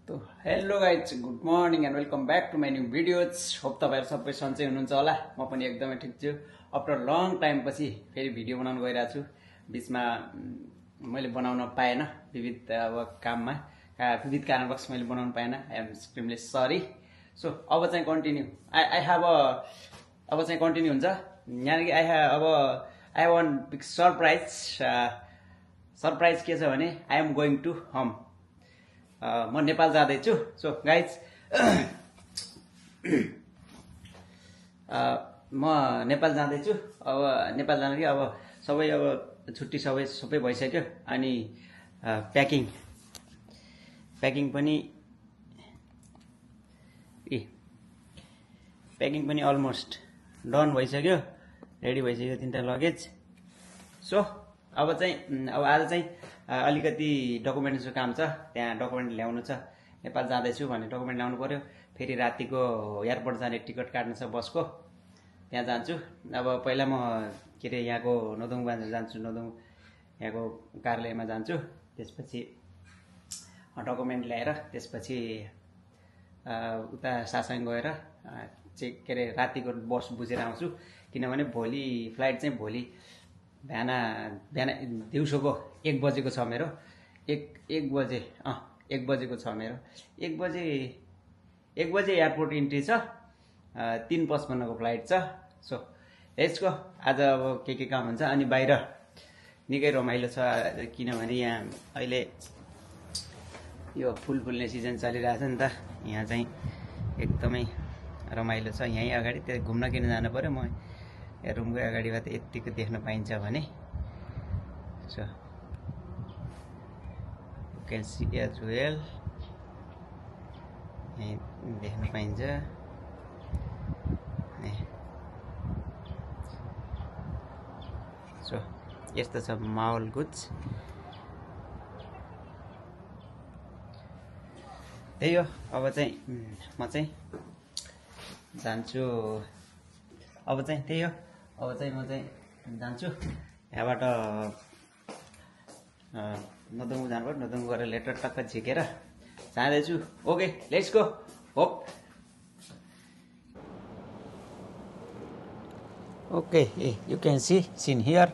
तो hello guys, good morning and welcome back to my new videos. Hope तपाईँहरू सबै सन्चै हुनुहुन्छ होला। म पनि एकदमै ठिक छु। आफ्टर लङ टाइम पछि फेरि भिडियो बनाउनु गइरहेको छु। बिचमा मैले बनाउन पाएन, विविध काममा विविध कारणवश मैले बनाउनु पाएन। I am extremely sorry. So अब चाहिँ कन्टिन्यू अब चाहिँ कन्टिन्यू हुन्छ। यहाँनिर I want big surprise. Surprise के छ भने I am going to home. म नेपाल जाँदैछु। सो गाइज म नेपाल जाँदैछु। अब नेपाल जानु कि अब सबै छुट्टी सबै भइसक्यो। अनि प्याकिङ पनि अलमोस्ट डन भइसक्यो, रेडी भइसक्यो 3टा लगेज। सो अब आज चाहिँ अलिकति डकुमेन्ट्सको काम छ। त्यहाँ डकुमेन्ट ल्याउनु छ। नेपाल जाँदैछु भने डकुमेन्ट ल्याउनु पर्यो। फेरि रातिको एयरपोर्ट जाने टिकट काट्नु छ बसको, त्यहाँ जान्छु। अब पहिला म के अरे यहाँको नोदोङ जान्छु, नोदोङ यहाँको कार्यालयमा जान्छु। त्यसपछि डकुमेन्ट ल्याएर त्यसपछि उता सासाङ गएर के अरे रातिको बस बुझेर आउँछु। किनभने भोलि फ्लाइट चाहिँ भोलि बिहान दिउँसोको 1 बजेको छ मेरो। 1 बजेको छ मेरो। 1 बजे एयरपोर्ट इन्ट्री छ। 3:55 को फ्लाइट छ। So let's go. आज अब के काम हुन्छ। अनि बाहिर निकै रमाइलो छ, किनभने यहाँ अहिले यो फुल फुल्ने सिजन चलिरहेछ नि त। यहाँ चाहिँ एकदमै रमाइलो छ। यहीँ अगाडि त्यो घुम्न किन जानु पर्यो। म रुमकै अगाडिबाट यतिको देख्न पाइन्छ भने। So you can see as well, यहीँ देख्न पाइन्छ। सो यस्तो छ माहौल कुछ। त्यही हो। अब चाहिँ म चाहिँ जान्छु। अब चाहिँ त्यही हो। अब चाहिँ म चाहिँ जान्छु। यहाँबाट नोदोङ जानुपर्छ। नोदोङ गएर लेटर टक्क झिकेर जाँदैछु। Okay, let's go. Hope okay. You can see here.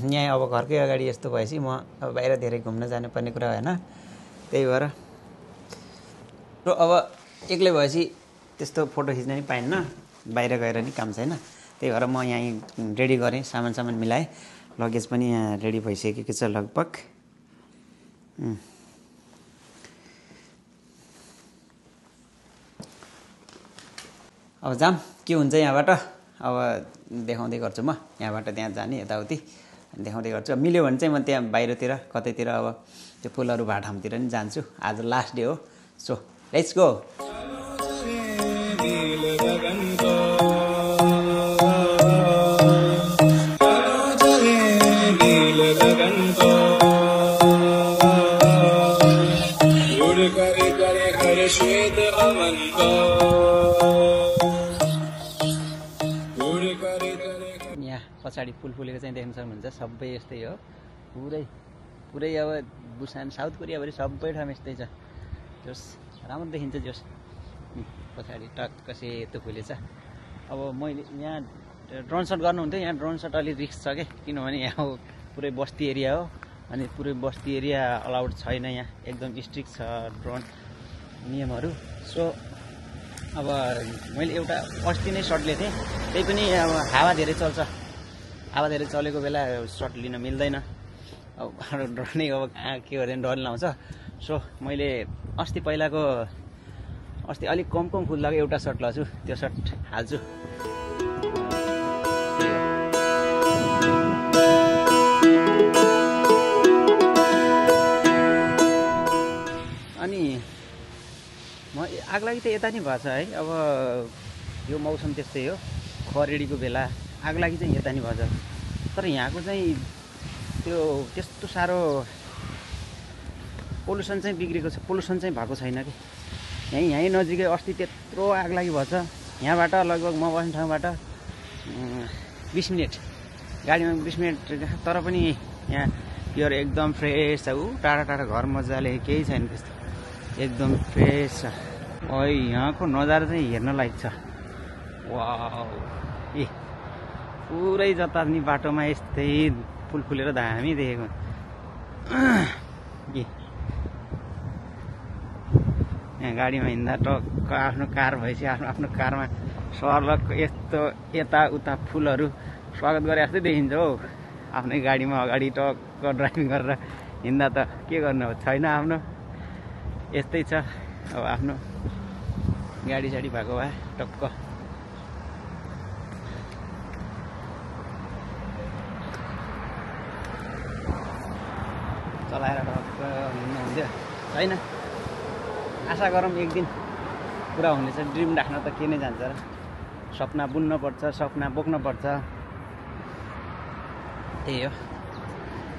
यहाँ अब घरकै अगाडि यस्तो भएपछि म अब बाहिर धेरै घुम्न जानुपर्ने कुरा होइन। त्यही भएर र अब एक्लै भएपछि त्यस्तो फोटो खिच्न नि पाइन्न, बाहिर गएर नि काम छैन। त्यही भएर म यहीँ रेडी गरेँ, सामान मिलाएँ। लगेज पनि यहाँ रेडी भइसकेको छ लगभग। अब जाम के हुन्छ यहाँबाट। अब देखाउँदै गर्छु म। यहाँबाट त्यहाँ जाने यताउति देखाउँदै गर्छु। मिल्यो भने चाहिँ म त्यहाँ बाहिरतिर कतैतिर अब त्यो फुलहरू भए ठाउँतिर नि जान्छु। आज लास्ट डे हो। So let's go. यहाँ पछाडि फुल फुलेको चाहिँ देख्न सक्नुहुन्छ। सबै यस्तै हो। पुरै अब बुसान साउथ कोरियाभरि सबै ठाउँ यस्तै छ। जोस् राम्रो देखिन्छ। जोस् पछाडि टक्क सेतो फुलेछ। अब मैले यहाँ ड्रोन सट गर्नुहुन्थ्यो। यहाँ ड्रोन सट अलिक रिस्क छ क्या, किनभने यहाँ पुरै बस्ती एरिया हो। अनि पुरै बस्ती एरिया अलाउड छैन। यहाँ एकदम स्ट्रिक्ट छ ड्रोन नियमहरू। सो अब मैले एउटा अस्ति नै सट लिएको थिएँ। त्यही पनि अब हावा धेरै चल्छ। हावा धेरै चलेको बेला सट लिन मिल्दैन। अब ड्रोनै अब के गर्दैन, डर लाउँछ। सो मैले अस्ति अलिक कम फुल लाग्यो एउटा सट लगाउँछु, त्यो सट हाल्छु। अनि म आगलागी त यता नि भएको छ है। अब यो मौसम त्यस्तै हो। खरेडीको बेला आगलागी चाहिँ यता नि भएको छ। तर यहाँको चाहिँ त्यस्तो साह्रो पोल्युसन चाहिँ बिग्रेको छ। पोल्युसन चाहिँ भएको छैन कि। यहीँ नजिकै अस्ति त्यत्रो आगलागी भएछ। यहाँबाट लगभग म बस्ने ठाउँबाट 20 मिनट गाडीमा 20 मिनट। तर पनि यहाँ प्योर एकदम फ्रेस छ। टाढा घर मजाले केही छैन त्यस्तो। एकदम फ्रेस छ। यहाँको नजारा चाहिँ हेर्न लायक छ। वाउ, ए पुरै जता नि बाटोमा यस्तै फुल फुलेर दामी देखेको के। यहाँ गाडीमा हिँड्दा टक्क आफ्नो कार भएपछि आफ्नो कारमा सर्लक यस्तो यताउता फुलहरू स्वागत गरे जस्तै देखिन्छ हौ। आफ्नै गाडीमा अगाडि टक्क ड्राइभिङ गरेर हिँड्दा त के गर्नु हो, छैन आफ्नो। यस्तै छ अब आफ्नो गाडी साडी भएको भए टक्क चलाएर टक्क हिँड्नु हुन्थ्यो। छैन, आशा गरौँ एक दिन पुरा हुनेछ। ड्रिम राख्न त के नै जान्छ र, सपना बुन्नुपर्छ, सपना बोक्नुपर्छ। त्यही हो,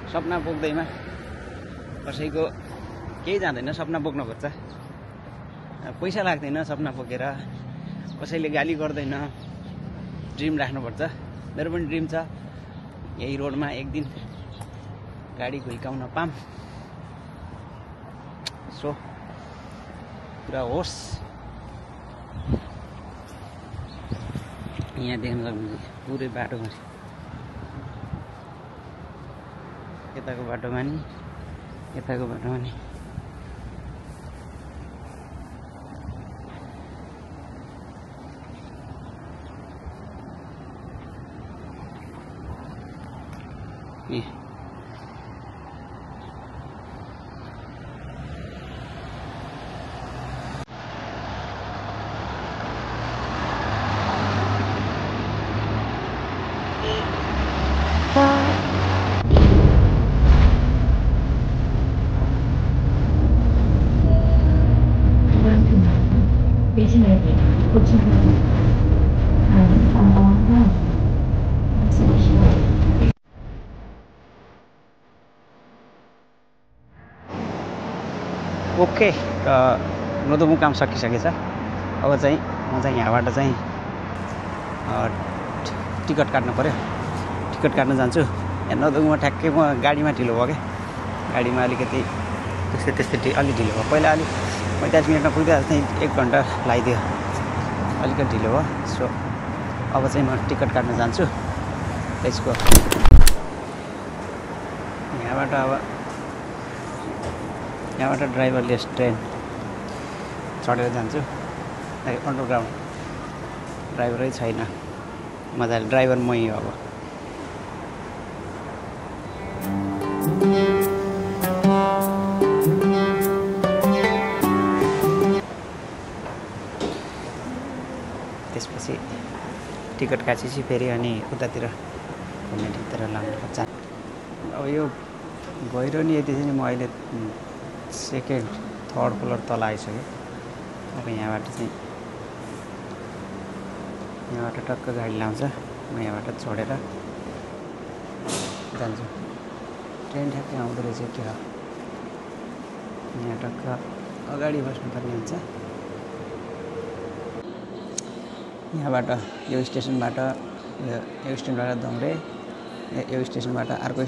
सपना बोक्दैमा कसैको केही जाँदैन, सपना बोक्नुपर्छ। पैसा लाग्दैन सपना बोकेर, कसैले गाली गर्दैन। ड्रिम राख्नुपर्छ। मेरो पनि ड्रिम छ यही रोडमा एक दिन गाडी घुइकाउन पाऊँ। सो पुरा होस्। यहाँ देख्न सक्नुहुन्छ पुरै बाटोमा, यताको बाटोमा नि यताको बाटोमा नि ओके, नोदोमुकाम सकिसकेछ। अब चाहिँ म चाहिँ यहाँबाट चाहिँ टिकट काट्नु पऱ्यो। टिकट काट्न जान्छु। यहाँ नोदोमुमा ठ्याक्कै म गाडीमा ढिलो भयो क्या। गाडीमा अलिकति त्यस्तै अलिक ढिलो भयो। पहिला अलिक 45 मिनटमा पुग्दा चाहिँ 1 घन्टा लगाइदियो, अलिकति ढिलो भयो। सो अब चाहिँ म टिकट काट्न जान्छु। त्यसको यहाँबाट ड्राइभरलेस ट्रेन चढेर जान्छु। अन्डरग्राउन्ड ड्राइभरै छैन, मजाले ड्राइभर मै हो। अब त्यसपछि टिकट काटेपछि फेरि अनि उतातिर घुम्ने ठाउँतिर लानु पर्छ। अब यो गहिरो नि यति चाहिँ म अहिले 2nd 3rd फ्लोर तल आइसकेँ। अब यहाँबाट टक्क गाडी लाउँछ। म यहाँबाट छोडेर जान्छु। ट्रेन ठ्याक्कै आउँदो रहेछ के हो। यहाँ टक्क अगाडि बस्नुपर्ने हुन्छ। यहाँबाट यो स्टेसनबाट दौडे, यो स्टेसनबाट अर्को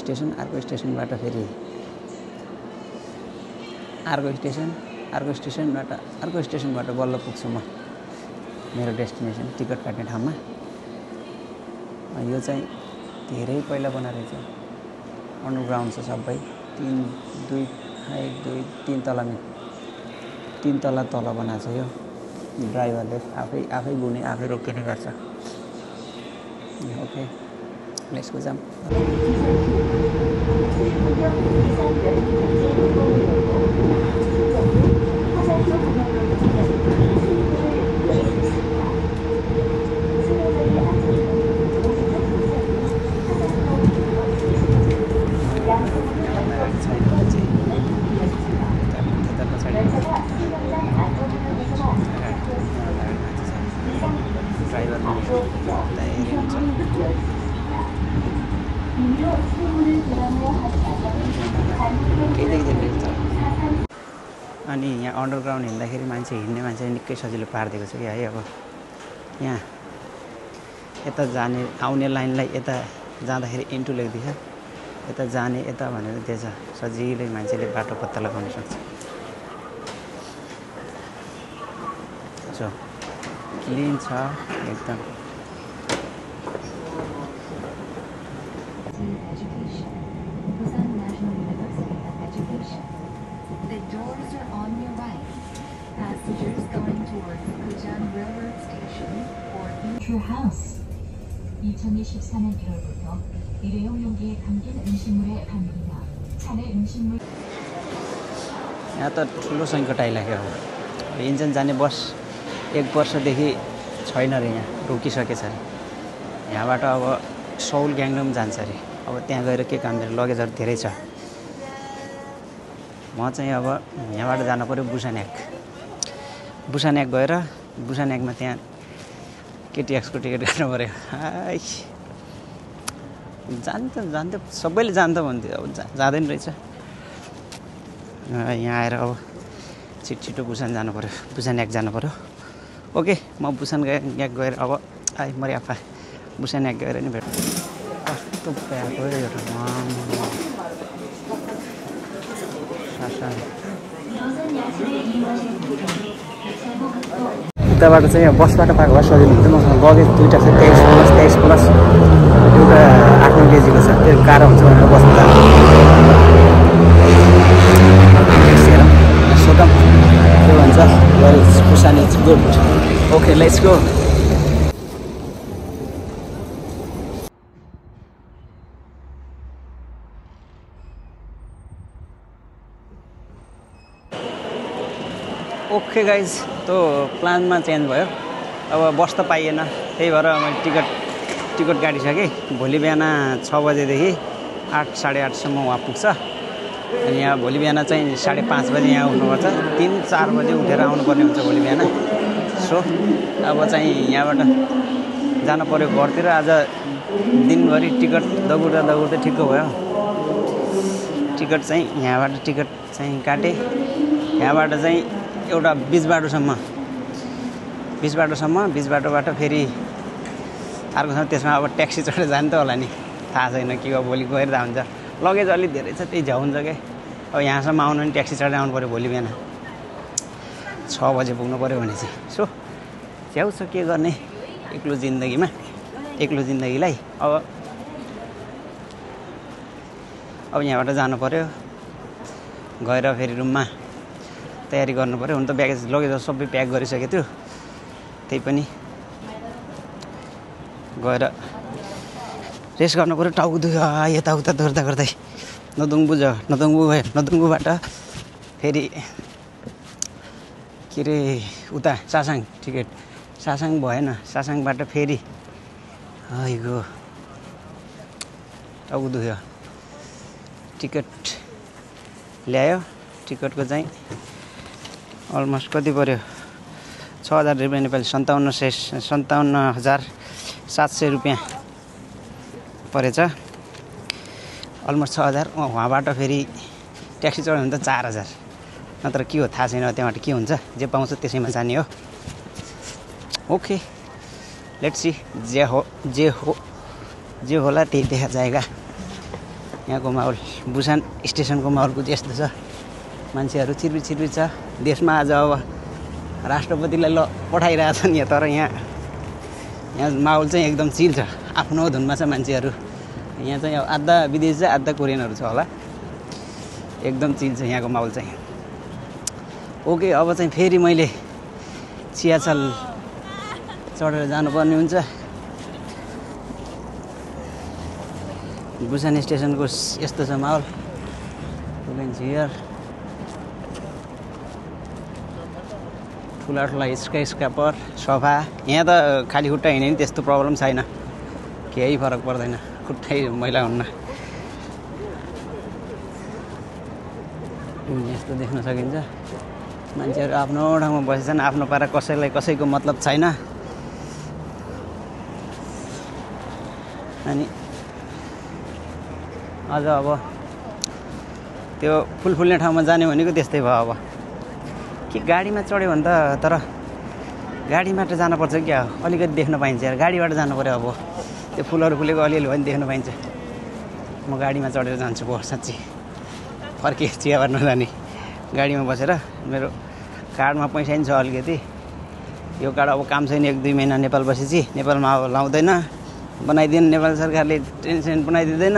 स्टेसनबाट फेरि अर्को स्टेसनबाट बल्ल पुग्छु म मेरो डेस्टिनेसन टिकट काट्ने ठाउँमा। यो चाहिँ धेरै पहिला बनाएको रहेछ। अन्डरग्राउन्ड छ सबै। 3 तला तल बनाएको छ। यो ड्राइभरले आफै बुने आफै रोकिने गर्छ। ओके, लेट्स गो जाम। अनि यहाँ अन्डरग्राउन्ड हिँड्दाखेरि हिँड्ने मान्छे निकै सजिलो पारिदिएको छ कि है। अब यहाँ यता जाने आउने लाइनलाई यता जाँदाखेरि इन्टु लेख्दैछ, यता जाने यता भनेर दिएछ। सजिलै मान्छेले बाटो पत्ता लगाउन सक्छ। जो क्लिन छ एकदम। The doors are on your right. Passengers going towards Kujan Railroad Station or your house. 2024년 1월부터 일회용 용기에 담긴 음식물의 판매나 차내 음식물 यहाँ त ठुलो सङ्कट आइलाग्यो। इन्जिन जाने बस 1 वर्षदेखि छैन अरे, यहाँ रोकिसकेछ अरे। यहाँबाट अब सौल ग्याङडम जान्छ अरे। अब त्यहाँ गएर के काम मेरो लगेजहरू धेरै छ। म चाहिँ अब यहाँबाट जानु पऱ्यो बुसान्याक गएर बुसान्याकमा त्यहाँ केटिएक्सको टिकट काट्नु पऱ्यो। हाय जान्थ्यो सबैले जान्थ्यो भन्थ्यो, अब जाँदैन रहेछ। यहाँ आएर अब छिटो बुसान्याक जानु पऱ्यो। ओके, म बुसान्याक गएर अब मर्याफा बुसान्याक गएर नि भेट। कस्तो प्याक हो यो उताबाट चाहिँ बसबाट पाएको भए सजिलो हुन्थ्यो। मसँग लगेज 2टा छ, 23 प्लस एउटा 8 केजीको छ। त्यो गाह्रो हुन्छ भनेर बस्नु त सोधौँ के भन्छ। Well Busan is good. Okay let's go. Okay guys, त्यो प्लानमा चेन्ज भयो। अब बस त पाइएन, त्यही भएर मैले टिकट काटिसकेँ। भोलि बिहान 6 बजेदेखि 8 साढे 8सम्म वहाँ पुग्छ। अनि यहाँ भोलि बिहान चाहिँ 5:30 बजे यहाँ उठ्नुपर्छ। 3-4 बजे उठेर आउनुपर्ने हुन्छ भोलि बिहान। सो अब चाहिँ यहाँबाट जानु पऱ्यो घरतिर। आज दिनभरि टिकट दगुर्दा ठिक्क भयो। टिकट चाहिँ यहाँबाट काटेँ। यहाँबाट चाहिँ एउटा बिच बाटोबाट फेरि अर्कोसँग, त्यसमा अब ट्याक्सी चढेर जानु त होला नि, थाहा छैन के हो। भोलि गएर जान्छ। लगेज अलिक धेरै छ, त्यही झ्याउ हुन्छ क्या। अब यहाँसम्म आउनु नि ट्याक्सी चढेर आउनु पऱ्यो भोलि बिहान 6 बजे पुग्नु पऱ्यो भने चाहिँ। सो झ्याउ छ, के गर्ने एक्लो जिन्दगीलाई। अब यहाँबाट जानु पऱ्यो, गएर फेरि रुममा तयारी गर्नु पऱ्यो। हुन त लगेज सबै प्याक गरिसकेको थियो, त्यही पनि गएर रेस्ट गर्नु पऱ्यो। टाउको दुख्यो यताउता दौड्दा गर्दै। नदुङबुबाट फेरि के अरे उता सासाङ टिकट, सासाङ भएन, सासाङबाट फेरि आइगो टाउको दुख्यो। टिकट ल्यायो। टिकटको चाहिँ अलमोस्ट कति पऱ्यो, 6,000 रुपियाँ नेपाली, 57,700 रुपियाँ परेछ। अलमोस्ट 6,000। वहाँबाट फेरि ट्याक्सी चढ्यो भने त 4,000, नत्र के हो थाहा छैन। त्यहाँबाट के हुन्छ, जे पाउँछ त्यसैमा जाने हो। ओके लेट्स सी, जे होला त्यही देखा जाएगा। यहाँको माहौल, बुसान स्टेसनको माहौल कुछ यस्तो छ। मान्छेहरू छिर्बिर छ। देशमा आज अब राष्ट्रपतिलाई पठाइरहेछ नि, तर यहाँ माहौल चाहिँ एकदम चिल छ। आफ्नो धुनमा छ मान्छेहरू। यहाँ चाहिँ अब आधा विदेशी छ, आधा कोरियनहरू छ होला। एकदम चिल छ यहाँको माहौल चाहिँ। ओके, अब चाहिँ फेरि मैले चियाचल चढेर जानुपर्ने हुन्छ। बुसान स्टेसनको यस्तो छ माहौल। हियर ठुला स्काइस्क्रापर सफा। यहाँ त खाली खुट्टा हिँड्यो नि त्यस्तो प्रब्लम छैन, केही फरक पर्दैन, खुट्टै मैला हुन्न। यस्तो देख्न सकिन्छ। मान्छेहरू आफ्नो ठाउँमा बसेछन्, आफ्नो पारा कसैलाई कसैको मतलब छैन। अनि अझ अब त्यो फुल्ने ठाउँमा जाने भनेको त्यस्तै भयो। अब कि गाडीमा चढ्यो भने त, तर गाडीबाट जानुपर्छ क्या, अलिकति देख्न पाइन्छ यार। गाडीबाट जानु पऱ्यो। अब त्यो फुलहरू फुलेको अलिअलि भयो नि देख्न पाइन्छ। म गाडीमा चढेर जान्छु भयो साँच्ची। फर्के चियाबार नजाने, गाडीमा बसेर मेरो कार्डमा पैसा नि छ अलिकति, यो कार्ड अब काम छैन 1-2 महिना नेपाल बसेपछि नेपालमा अब लाउँदैन बनाइदिनु नेपाल सरकारले टेन्सन बनाइदिँदैन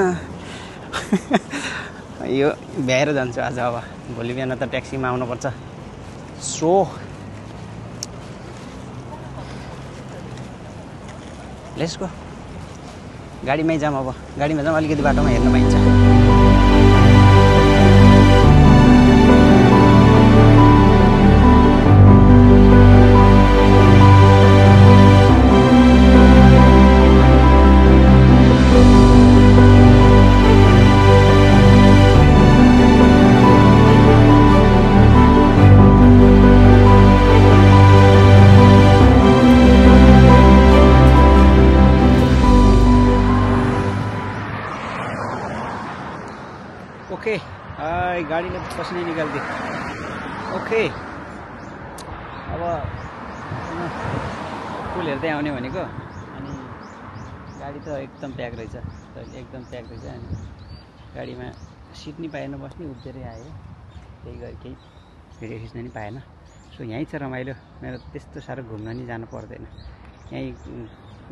यो भ्याएर जान्छु आज अब भोलि बिहान त ट्याक्सीमा आउनुपर्छ सो लेट्स गो गाडीमै जाम अब गाडीमा जाम अलिकति बाटोमा हेर्न पाइन्छ ओके गाडीले पसिनै निकाल्दियो ओके अब फुल हेर्दै आउने भनेको अनि गाडी त एकदम प्याक रहेछ एकदम प्याक रहेछ अनि गाडीमा सिट नि पाएन बस्ने उभिएरै आयो त्यही गरी केही भिडियो खिच्न नि पाएन सो यहीँ छ रमाइलो मेरो त्यस्तो साह्रो घुम्न नि जानु पर्दैन यहीँ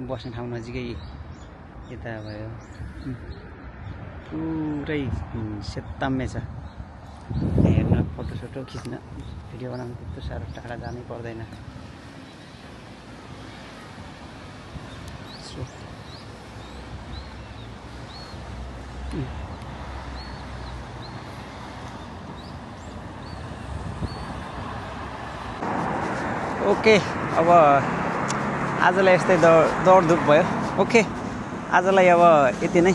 बस्ने ठाउँ नजिकै यता भयो पुरै सेताम्मे छ हेर्न फोटोसोटो खिच्न भिडियो बनाउनु त्यस्तो साह्रो टाढा जानै पर्दैन ओके अब आजलाई यस्तै दौडधुप भयो ओके आजलाई अब यति नै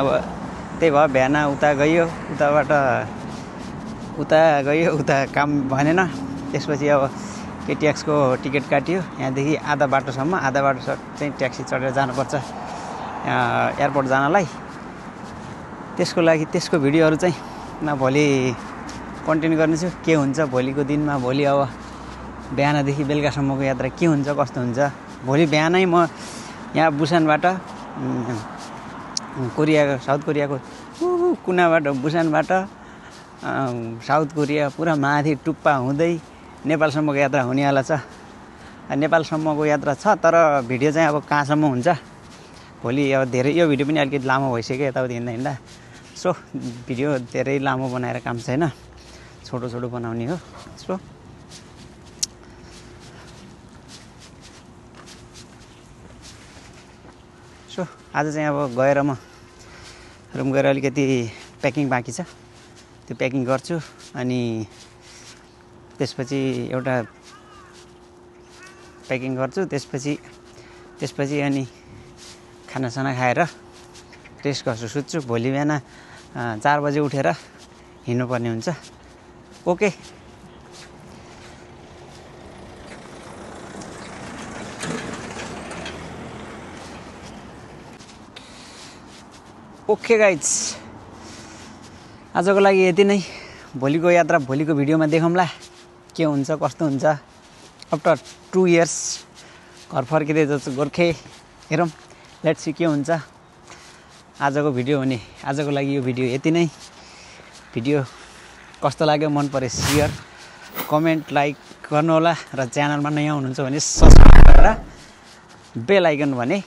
अब त्यही भयो बिहान उता गयो उता काम भनेन त्यसपछि अब केटिएक्सको टिकट काटियो यहाँदेखि आधा बाटोसम्म चाहिँ ट्याक्सी चढेर जानुपर्छ एयरपोर्ट जानलाई त्यसको लागि त्यसको भिडियोहरू चाहिँ म भोलि कन्टिन्यू गर्नेछु के हुन्छ भोलिको दिनमा भोलि अब बिहानदेखि बेलुकासम्मको यात्रा के हुन्छ कस्तो हुन्छ भोलि बिहानै म यहाँ बुसानबाट साउथ कोरियाको कुनाबाट बुसानबाट साउथ कोरिया पुरा माथि टुप्पा हुँदै नेपालसम्मको यात्रा हुनेवाला छ नेपालसम्मको यात्रा छ तर भिडियो चाहिँ अब कहाँसम्म हुन्छ भोलि अब धेरै यो भिडियो पनि अलिकति लामो भइसक्यो यताउति हिँड्दा सो भिडियो धेरै लामो बनाएर काम छैन छोटो बनाउने हो सो आज चाहिँ अब गएर म रुम गएर अलिकति प्याकिङ बाँकी छ त्यो प्याकिङ गर्छु अनि त्यसपछि एउटा प्याकिङ गर्छु त्यसपछि अनि खानासाना खाएर रेस्ट गर्छु सुत्छु भोलि बिहान 4 बजे उठेर हिँड्नुपर्ने हुन्छ ओके ओके गाइज आजको लागि यति नै भोलिको यात्रा भोलिको भिडियोमा देखाउँला के हुन्छ कस्तो हुन्छ आफ्टर 2 इयर्स घर फर्किँदै जान्छु गोर्खे हेरौँ लेट्स सी के हुन्छ आजको भिडियो भने आजको लागि यो भिडियो यति नै भिडियो कस्तो लाग्यो मन परे शेयर कमेन्ट लाइक गर्नुहोला र च्यानलमा नयाँ हुनुहुन्छ भने सब्स्क्राइब गरेर बेल आइकन भने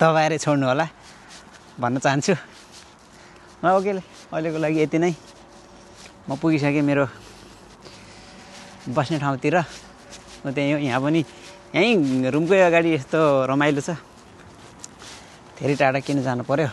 दबाएर छोड्नु होला भन्न चाहन्छु ओके अहिलेको लागि यति नै म पुगिसकेँ मेरो बस्ने ठाउँतिर म त्यही हो यहाँ पनि यहीँ रुमकै अगाडि यस्तो रमाइलो छ धेरै टाढा किन जानु पर्यो